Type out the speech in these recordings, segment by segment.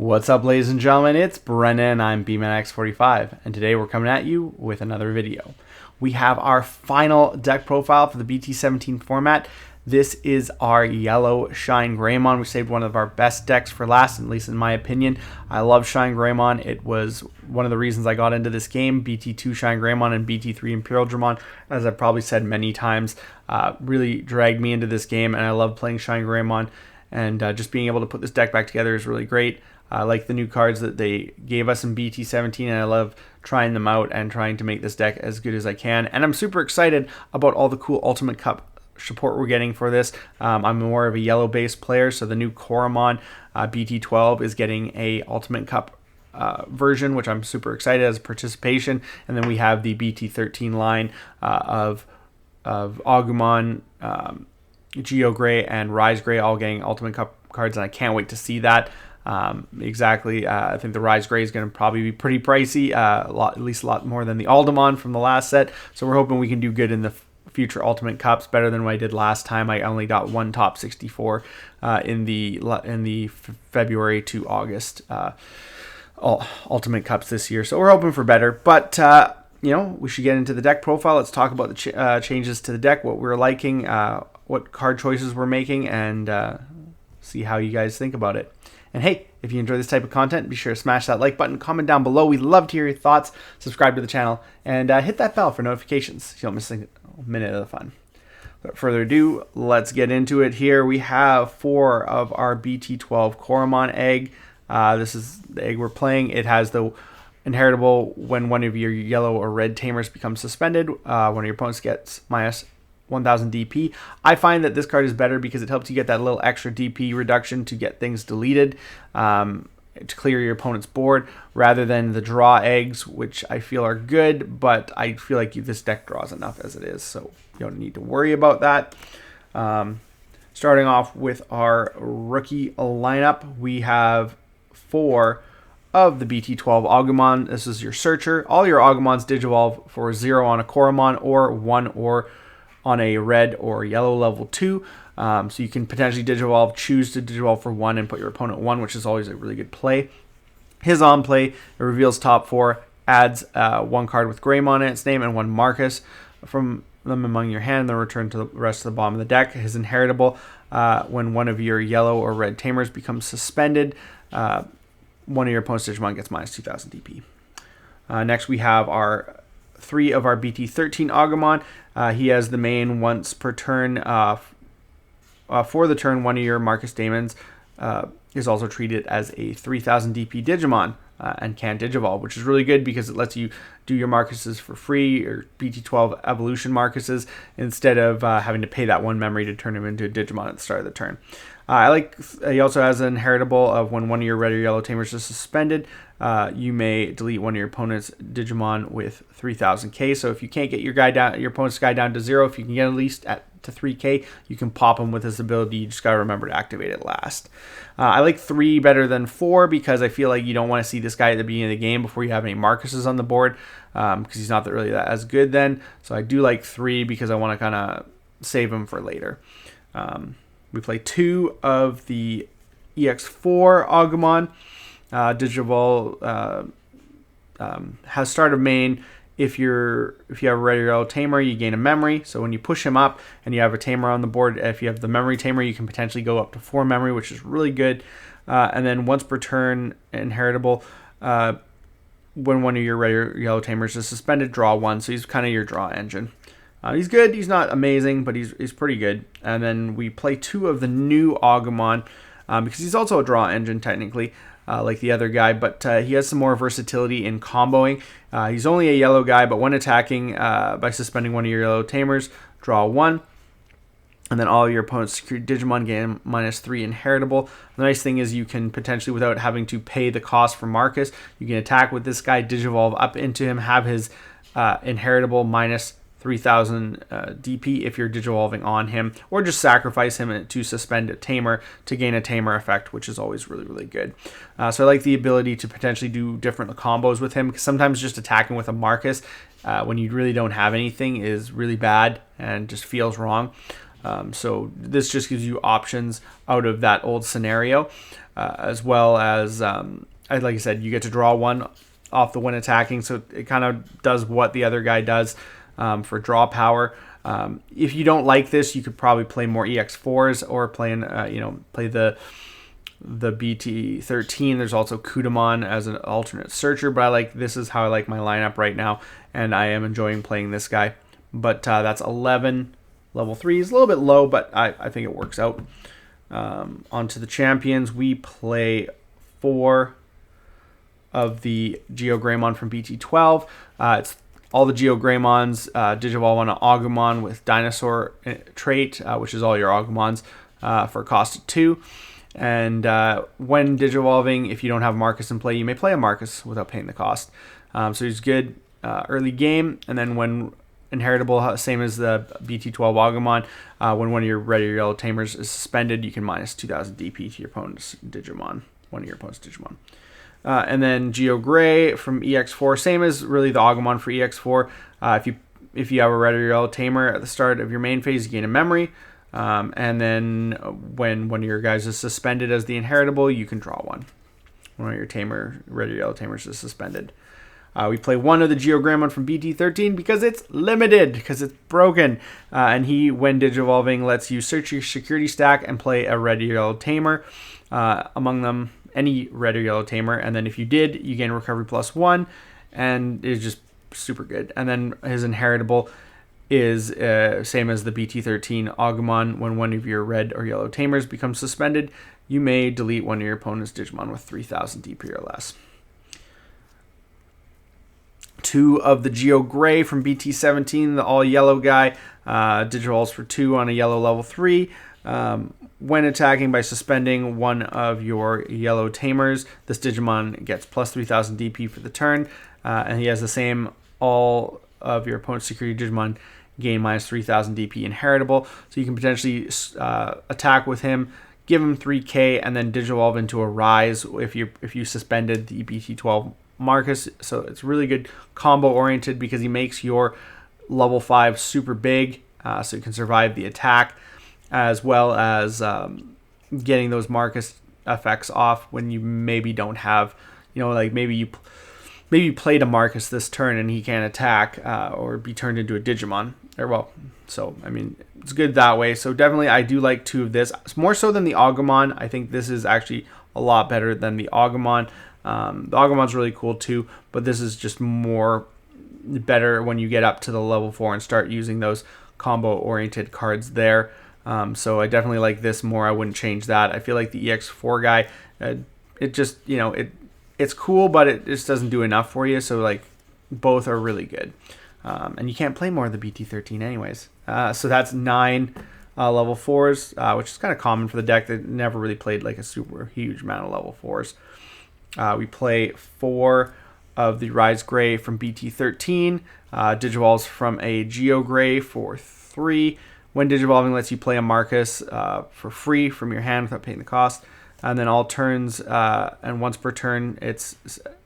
What's up, ladies and gentlemen? It's Brennan. I'm BManX45, and today we're coming at you with another video. We have our final deck profile for the BT17 format. This is our yellow ShineGreymon. We saved one of our best decks for last, at least in my opinion. I love ShineGreymon. It was one of the reasons I got into this game. BT2 ShineGreymon and BT3 Imperial Dramon, as I've probably said many times, really dragged me into this game, and I love playing ShineGreymon. And just being able to put this deck back together is really great. I like the new cards that they gave us in BT17, and I love trying them out and trying to make this deck as good as I can. And I'm super excited about all the cool Ultimate Cup support we're getting for this. I'm more of a yellow-based player, so the new Koromon BT12 is getting a Ultimate Cup version, which I'm super excited as participation. And then we have the BT13 line of Agumon, Geo Gray, and Rise Gray all getting Ultimate Cup cards, and I can't wait to see that. I think the Rise Gray is going to probably be pretty pricey, at least a lot more than the Aldemon from the last set. So we're hoping we can do good in the future Ultimate Cups, better than what I did last time. I only got one top 64 in the February to August Ultimate Cups this year. So we're hoping for better, but we should get into the deck profile. Let's talk about the changes to the deck, what we're liking, what card choices we're making, and see how you guys think about it. And hey, if you enjoy this type of content, be sure to smash that like button, comment down below. We'd love to hear your thoughts. Subscribe to the channel, and hit that bell for notifications so you don't miss a minute of the fun. Without further ado, let's get into it here. We have 4 of our BT12 Koromon egg. This is the egg we're playing. It has the inheritable when one of your yellow or red tamers becomes suspended. One of your opponents gets minus 1000 DP. I find that this card is better because it helps you get that little extra DP reduction to get things deleted, to clear your opponent's board, rather than the draw eggs, which I feel are good, but I feel like this deck draws enough as it is, so you don't need to worry about that. Starting off with our rookie lineup, we have 4 of the BT12 Agumon. This is your searcher. All your Agumons digivolve for 0 on a Koromon, or 1 or on a red or yellow level 2. So you can potentially digivolve, choose to digivolve for 1 and put your opponent 1, which is always a really good play. His on play, it reveals top 4, adds 1 card with Greymon in its name and 1 Marcus from them among your hand, then return to the rest of the bottom of the deck. His inheritable, when one of your yellow or red tamers becomes suspended, one of your opponent's Digimon gets minus 2000 DP. Next we have our 3 of our BT13 Agumon. He has the main once per turn. For the turn, one of your Marcus Daemons is also treated as a 3000 DP Digimon and can digivolve, which is really good because it lets you do your Marcuses for free, or BT12 evolution Marcuses, instead of having to pay that 1 memory to turn him into a Digimon at the start of the turn. He also has an inheritable of when one of your red or yellow tamers is suspended, you may delete one of your opponent's Digimon with 3000k. So if you can't get your opponent's guy down to 0, if you can get at least to 3k, you can pop him with his ability. You just gotta remember to activate it last. I like 3 better than 4 because I feel like you don't want to see this guy at the beginning of the game before you have any Marcuses on the board, because he's not really that as good then. So I do like 3 because I want to kind of save him for later. We play 2 of the EX4 Agumon. Digivolve has start of main. If you have a red or yellow tamer, you gain a memory. So when you push him up and you have a tamer on the board, if you have the memory tamer, you can potentially go up to 4 memory, which is really good. And then once per turn, inheritable, when one of your red or yellow tamers is suspended, draw 1. So he's kind of your draw engine. He's good. He's not amazing, but he's pretty good. And then we play 2 of the new Agumon, because he's also a draw engine technically, like the other guy, but he has some more versatility in comboing. He's only a yellow guy, but when attacking by suspending one of your yellow tamers, draw 1. And then all of your opponent's secured Digimon gain minus 3 inheritable. The nice thing is you can potentially, without having to pay the cost for Marcus, you can attack with this guy, digivolve up into him, have his inheritable minus 3000 DP if you're digivolving on him, or just sacrifice him to suspend a tamer to gain a tamer effect, which is always really, really good. So I like the ability to potentially do different combos with him, because sometimes just attacking with a Marcus when you really don't have anything is really bad and just feels wrong. So this just gives you options out of that old scenario, as well as, like I said, you get to draw one off the when attacking, so it kind of does what the other guy does for draw power. If you don't like this, you could probably play more EX4s or play the BT13. There's also Kudamon as an alternate searcher, but this is how I like my lineup right now, and I am enjoying playing this guy. But that's 11. Level 3 is a little bit low, but I think it works out. Onto the champions, we play 4 of the GeoGreymon from BT12. It's all the GeoGreymons Digivolve on an Agumon with Dinosaur trait, which is all your Agumons for a cost of 2. And when Digivolving, if you don't have Marcus in play, you may play a Marcus without paying the cost. So he's good early game, and then when inheritable, same as the BT12 Agumon, when one of your red or yellow Tamers is suspended, you can minus 2000 DP to your opponent's Digimon, one of your opponent's Digimon. And then GeoGrey from EX4, same as really the Agumon for EX4. If you have a red or yellow Tamer at the start of your main phase, you gain a memory. And then when one of your guys is suspended as the inheritable, you can draw one. One of your red or yellow Tamers is suspended. We play 1 of the GeoGreymon from BT13 because it's limited, because it's broken. And when Digivolving, lets you search your security stack and play a red or yellow Tamer. Among them, any red or yellow Tamer. And then if you did, you gain recovery +1. And it's just super good. And then his inheritable is same as the BT13 Agumon. When one of your red or yellow Tamers becomes suspended, you may delete one of your opponent's Digimon with 3000 DP or less. 2 of the GeoGrey from BT17, the all yellow guy, Digivolves for 2 on a yellow level 3. When attacking by suspending one of your yellow Tamers, this Digimon gets plus 3000 DP for the turn, and he has the same all of your opponent's security Digimon gain minus 3000 DP inheritable, so you can potentially attack with him, give him 3k, and then Digivolve into a Rise if you suspended the BT12 Marcus. So it's really good combo oriented because he makes your level 5 super big, so you can survive the attack, as well as getting those Marcus effects off when you maybe don't have, maybe you played a Marcus this turn and he can't attack or be turned into a Digimon. So I mean, it's good that way. So definitely I do like 2 of this. It's more so than the Agumon. I think this is actually a lot better than the Agumon. The Agumon's really cool too, but this is just more better when you get up to the level 4 and start using those combo oriented cards there. So I definitely like this more. I wouldn't change that. I feel like the EX4 guy, it just, it's cool, but it just doesn't do enough for you. So both are really good. And you can't play more of the BT13 anyways. So that's 9 level 4s, which is kind of common for the deck that never really played a super huge amount of level 4s. We play 4 of the Rise Grey from BT13, Digivolves from a GeoGrey for 3. When Digivolving, lets you play a Marcus for free from your hand without paying the cost. And then all turns and once per turn, its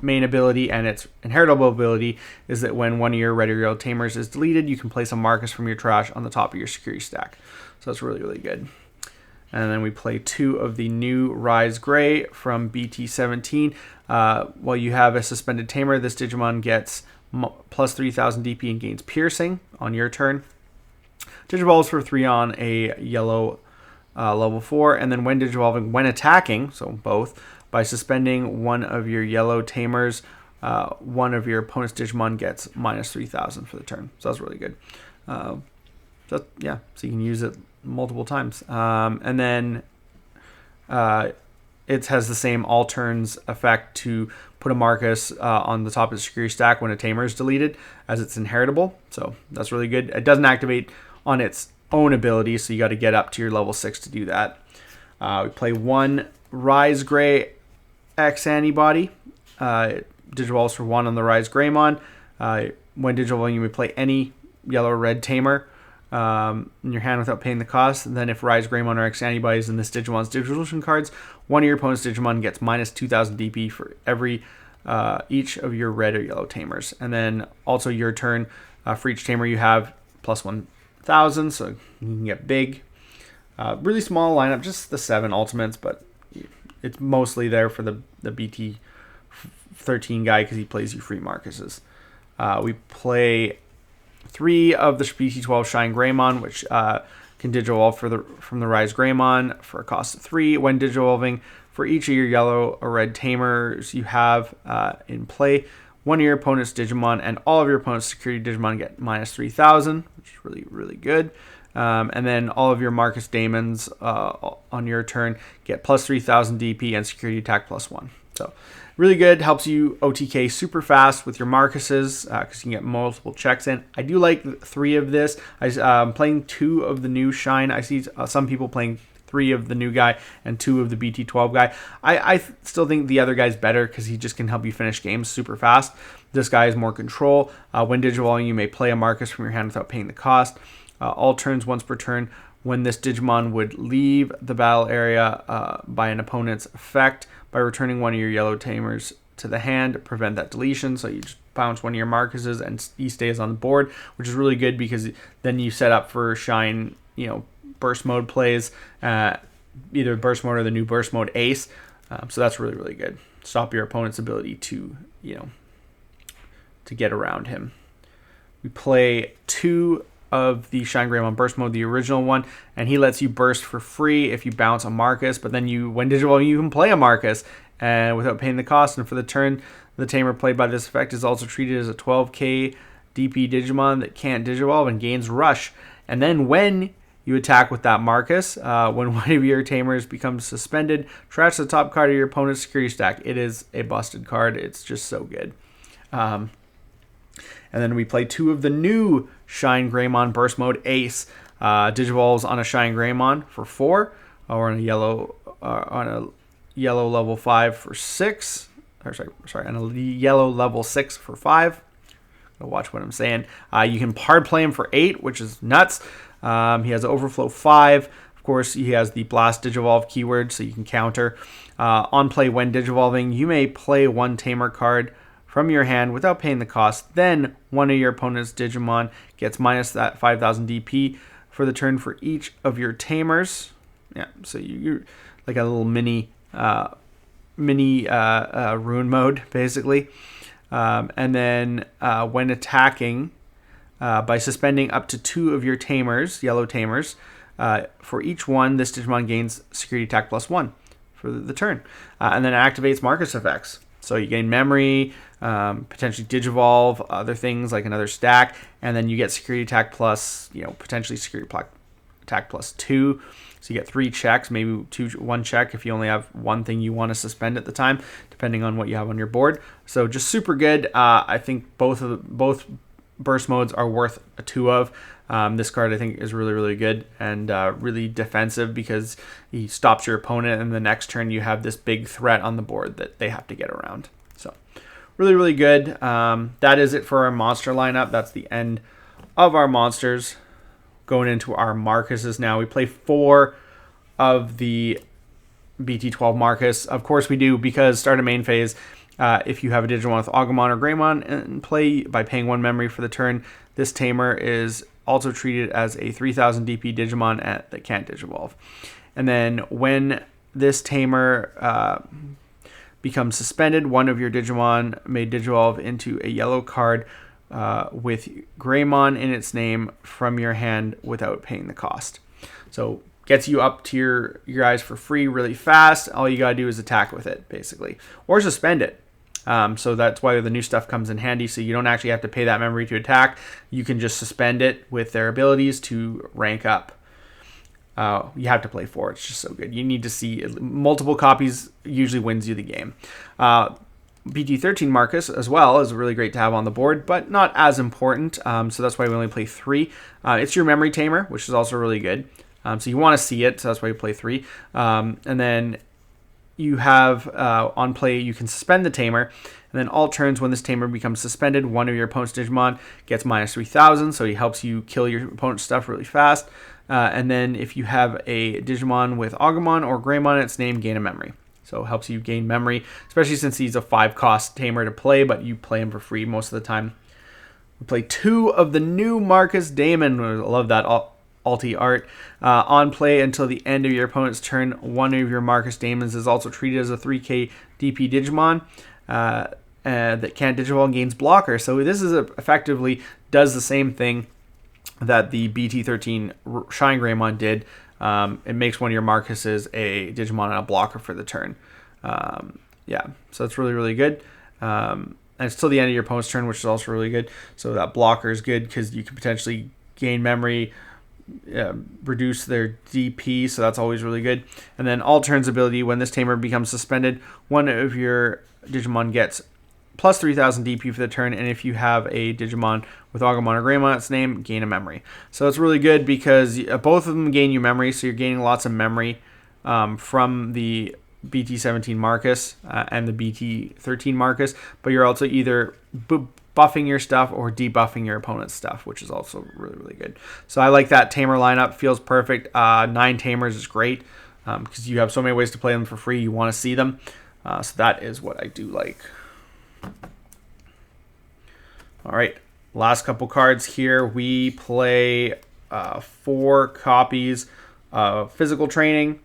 main ability and its inheritable ability is that when one of your red or yellow Tamers is deleted, you can place a Marcus from your trash on the top of your security stack. So that's really, really good. And then we play 2 of the new Rise Grey from BT17. While you have a suspended Tamer, this Digimon gets plus 3000 DP and gains Piercing on your turn. Digivolves for 3 on a yellow level 4. And then when Digivolving, when attacking, so both, by suspending one of your yellow Tamers, one of your opponent's Digimon gets minus 3000 for the turn. So that's really good. So you can use it multiple times. And then it has the same all turns effect to put a Marcus on the top of the security stack when a Tamer is deleted, as it's inheritable. So that's really good. It doesn't activate on its own ability, so you got to get up to your level 6 to do that. We play 1 Rise Grey X-Antibody. Digivolves for 1 on the Rise Greymon. When Digivolving, you may play any yellow or red Tamer in your hand without paying the cost. And then if Rise Greymon or X-Antibody is in this Digimon's Digivolution cards, one of your opponent's Digimon gets minus 2000 DP for every each of your red or yellow Tamers. And then also your turn, for each Tamer you have, plus 1 1,000, so you can get big. Really small lineup, just the 7 ultimates, but it's mostly there for the BT13 guy because he plays you free Marcuses. We play 3 of the BT12 ShineGreymon, which can digivolve from the Rise Greymon for a cost of 3. When digivolving, for each of your yellow or red Tamers you have in play, one of your opponent's Digimon and all of your opponent's security Digimon get minus 3,000, which is really, really good. And then all of your Marcus Daemons on your turn get plus 3,000 DP and security attack plus 1. So really good. Helps you OTK super fast with your Marcuses because you can get multiple checks in. I do like 3 of this. I'm playing 2 of the new Shine. I see some people playing 3 of the new guy and 2 of the BT12 guy. I still think the other guy's better because he just can help you finish games super fast. This guy is more control. When digivolving, you may play a Marcus from your hand without paying the cost. All turns once per turn. When this Digimon would leave the battle area by an opponent's effect by returning one of your yellow Tamers to the hand to prevent that deletion. So you just bounce one of your Marcuses and he stays on the board, which is really good because then you set up for Shine, burst mode plays, either burst mode or the new burst mode Ace. So that's really, really good. Stop your opponent's ability to, to get around him. We play 2 of the ShineGreymon burst mode, the original one, and he lets you burst for free if you bounce a Marcus, but then when digivolving, you can play a Marcus without paying the cost. And for the turn, the Tamer played by this effect is also treated as a 12k DP Digimon that can't digivolve and gains rush. And then when you attack with that Marcus, when one of your Tamers becomes suspended, trash the top card of your opponent's security stack. It is a busted card. It's just so good. And then we play 2 of the new ShineGreymon burst mode Ace. Digivolves on a ShineGreymon for 4, or on a yellow level 5 for 6. Or sorry, on a yellow level 6 for 5. Gotta watch what I'm saying. You can hard play him for 8, which is nuts. He has Overflow 5. Of course, he has the Blast Digivolve keyword, so you can counter. On play when digivolving, you may play 1 Tamer card from your hand without paying the cost. Then one of your opponent's Digimon gets minus that 5,000 DP for the turn for each of your Tamers. Yeah, so you're like a little mini ruin mode, basically. And then when attacking, by suspending up to 2 of your Tamers, yellow Tamers, for each one, this Digimon gains security attack plus 1 for the turn. And then it activates Marcus effects. So you gain memory, potentially digivolve, other things like another stack, and then you get security attack plus, potentially security attack plus 2. So you get 3 checks, maybe 1 check if you only have one thing you want to suspend at the time, depending on what you have on your board. So just super good. I think both burst modes are worth a 2 of. This card I think is really, really good and really defensive because he stops your opponent, and the next turn you have this big threat on the board that they have to get around. So really, really good. That is it for our monster lineup. That's the end of our monsters. Going into our Marcuses now. We play 4 of the BT12 Marcus. Of course we do, because start a main phase. If you have a Digimon with Agumon or Greymon in play, by paying 1 memory for the turn, this Tamer is also treated as a 3,000 DP Digimon that can't digivolve. And then when this Tamer becomes suspended, one of your Digimon may digivolve into a yellow card with Greymon in its name from your hand without paying the cost. So gets you up to your guys for free really fast. All you gotta do is attack with it, basically, or suspend it. So that's why the new stuff comes in handy. So you don't actually have to pay that memory to attack. You can just suspend it with their abilities to rank up. You have to play 4. It's just so good. You need to see multiple copies. Usually wins you the game. BT13 Marcus as well is really great to have on the board, but not as important. So that's why we only play 3. It's your memory Tamer, which is also really good. So you want to see it, so that's why you play 3. And then you have on play, you can suspend the Tamer, and then all turns when this Tamer becomes suspended, one of your opponent's Digimon gets minus 3,000, so he helps you kill your opponent's stuff really fast. And then if you have a Digimon with Agumon or Greymon in its name, gain a memory. So it helps you gain memory, especially since he's a 5-cost Tamer to play, but you play him for free most of the time. We play 2 of the new Marcus Damon. I love that alti art. On play until the end of your opponent's turn, one of your Marcus Damons is also treated as a 3k DP Digimon that can't Digivolve and gains blocker. So this is effectively does the same thing that the BT13 ShineGreymon did. It makes one of your Marcuses a Digimon and a blocker for the turn. Yeah, so it's really, really good. And it's till the end of your opponent's turn, which is also really good. So that blocker is good because you can potentially gain memory, reduce their DP, so that's always really good. And then all turns ability, when this Tamer becomes suspended, one of your Digimon gets plus 3000 DP for the turn, and if you have a Digimon with Agumon or Greymon its name, gain a memory. So it's really good because both of them gain you memory, so you're gaining lots of memory from the BT17 Marcus and the BT13 Marcus, but you're also either buffing your stuff or debuffing your opponent's stuff, which is also really, really good. So I like that Tamer lineup. Feels perfect. 9 Tamers is great because you have so many ways to play them for free. You want to see them. So that is what I do like. All right, last couple cards here. We play 4 copies of Physical Training.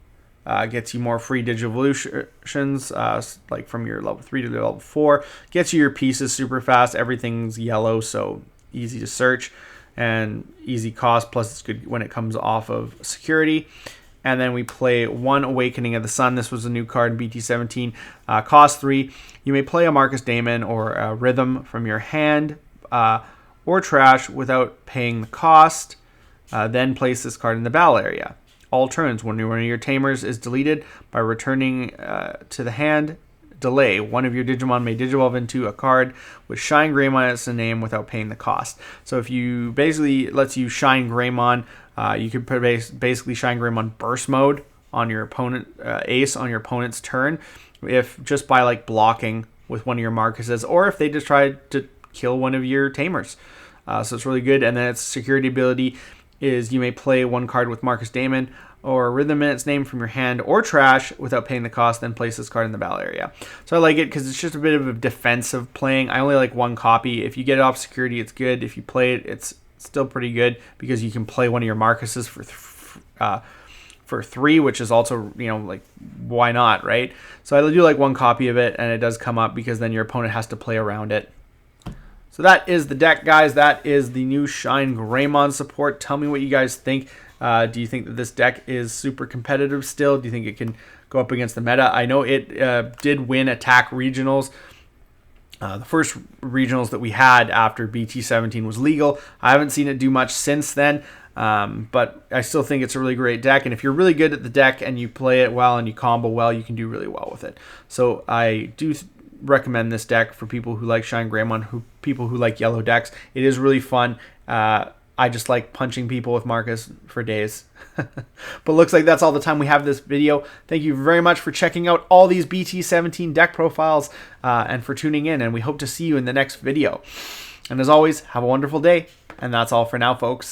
Gets you more free Digivolutions, like from your level 3 to level 4. Gets you your pieces super fast. Everything's yellow, so easy to search and easy cost. Plus, it's good when it comes off of security. And then we play 1 Awakening of the Sun. This was a new card in BT17. Cost 3. You may play a Marcus Damon or a Rhythm from your hand or trash without paying the cost. Then place this card in the battle area. All turns, when one of your Tamers is deleted by returning to the hand, delay. One of your Digimon may Digivolve into a card with ShineGreymon as the name without paying the cost. So if you basically lets you ShineGreymon, you can put basically ShineGreymon burst mode on your opponent ace on your opponent's turn, if just by like blocking with one of your Marcuses, or if they just try to kill one of your Tamers. So it's really good. And then its security ability is you may play 1 card with Marcus Damon or Rhythm in its name from your hand or trash without paying the cost, then place this card in the battle area. So I like it because it's just a bit of a defensive playing. I only like 1 copy. If you get it off security, it's good. If you play it, it's still pretty good because you can play one of your Marcuses for 3, which is also, you know, like, why not, right? So I do like 1 copy of it, and it does come up because then your opponent has to play around it. So that is the deck, guys. That is the new ShineGreymon support. Tell me what you guys think. Do you think that this deck is super competitive still? Do you think it can go up against the meta? I know it did win attack regionals. The first regionals that we had after BT17 was legal. I haven't seen it do much since then, but I still think it's a really great deck. And if you're really good at the deck and you play it well and you combo well, you can do really well with it. So I do recommend this deck for people who like ShineGreymon, people who like yellow decks. It is really fun. I just like punching people with Marcus for days. But looks like that's all the time we have this video. Thank you very much for checking out all these BT17 deck profiles and for tuning in, and we hope to see you in the next video. And as always, have a wonderful day. And that's all for now, folks.